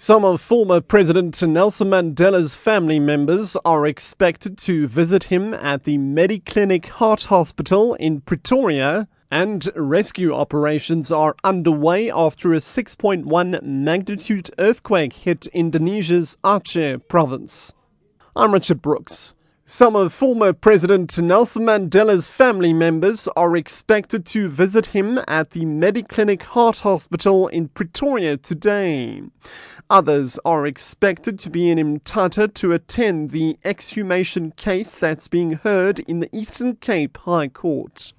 Some of former President Nelson Mandela's family members are expected to visit him at the Mediclinic Heart Hospital in Pretoria, and rescue operations are underway after a 6.1 magnitude earthquake hit Indonesia's Aceh province. I'm Richard Brooks. Some of former President Nelson Mandela's family members are expected to visit him at the Mediclinic Heart Hospital in Pretoria today. Others are expected to be in Mthatha to attend the exhumation case that's being heard in the Eastern Cape High Court.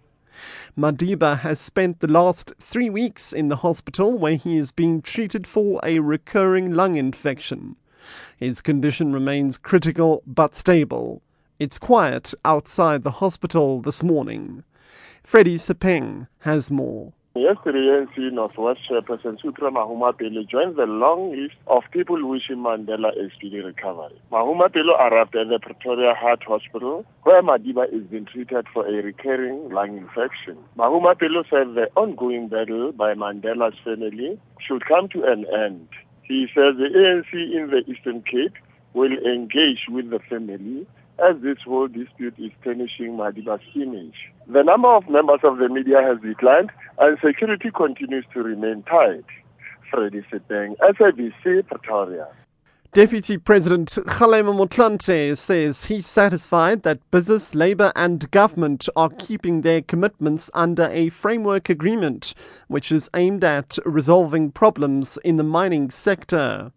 Madiba has spent the last 3 weeks in the hospital where he is being treated for a recurring lung infection. His condition remains critical but stable. It's quiet outside the hospital this morning. Freddie Sepeng has more. Yesterday, ANC Northwest Chairperson Sutra Mahumapelo joined the long list of people wishing Mandela a speedy recovery. Mahumapelo arrived at the Pretoria Heart Hospital, where Madiba is being treated for a recurring lung infection. Mahumapelo said the ongoing battle by Mandela's family should come to an end. He says the ANC in the Eastern Cape will engage with the family as this whole dispute is tarnishing Madiba's image. The number of members of the media has declined and security continues to remain tight. Freddie Sepeng, SABC, Pretoria. Deputy President Kgalema Motlanthe says he's satisfied that business, labour and government are keeping their commitments under a framework agreement which is aimed at resolving problems in the mining sector.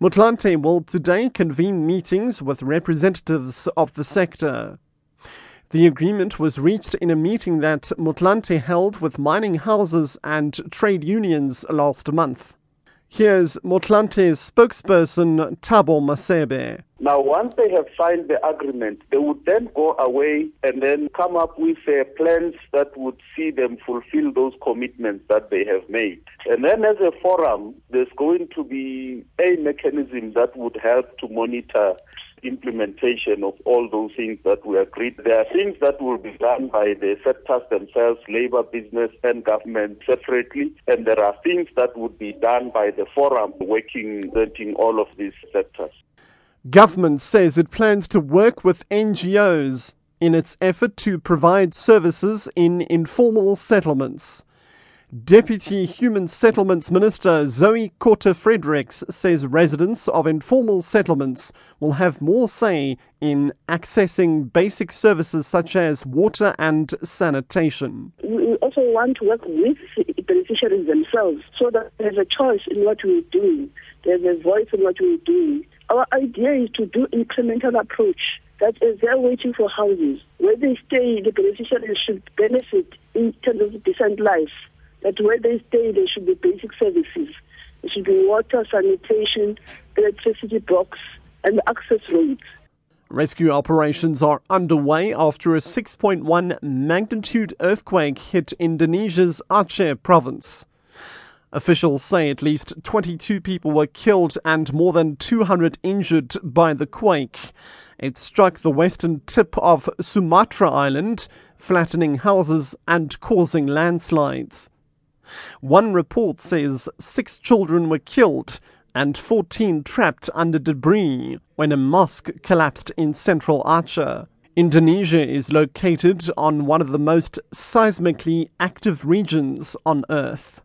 Motlanthe will today convene meetings with representatives of the sector. The agreement was reached in a meeting that Motlanthe held with mining houses and trade unions last month. Here's Motlanthe's spokesperson Thabo Masebe. Now, once they have signed the agreement, they would then go away and then come up with plans that would see them fulfill those commitments that they have made. And then as a forum, there's going to be a mechanism that would help to monitor implementation of all those things that we agreed. There are things that will be done by the sectors themselves, labor, business and government separately, and there are things that would be done by the forum working all of these sectors. Government says it plans to work with NGOs in its effort to provide services in informal settlements. Deputy Human Settlements Minister Zoe Korte-Fredericks says residents of informal settlements will have more say in accessing basic services such as water and sanitation. We also want to work with the beneficiaries themselves so that there's a choice in what we're doing. There's a voice in what we're doing. Our idea is to do incremental approach. That is, they're waiting for houses. Where they stay, the beneficiaries should benefit in terms of decent life. That where they stay, there should be basic services. There should be water, sanitation, electricity box, and access roads. Rescue operations are underway after a 6.1 magnitude earthquake hit Indonesia's Aceh province. Officials say at least 22 people were killed and more than 200 injured by the quake. It struck the western tip of Sumatra Island, flattening houses and causing landslides. One report says 6 children were killed and 14 trapped under debris when a mosque collapsed in central Aceh. Indonesia is located on one of the most seismically active regions on Earth.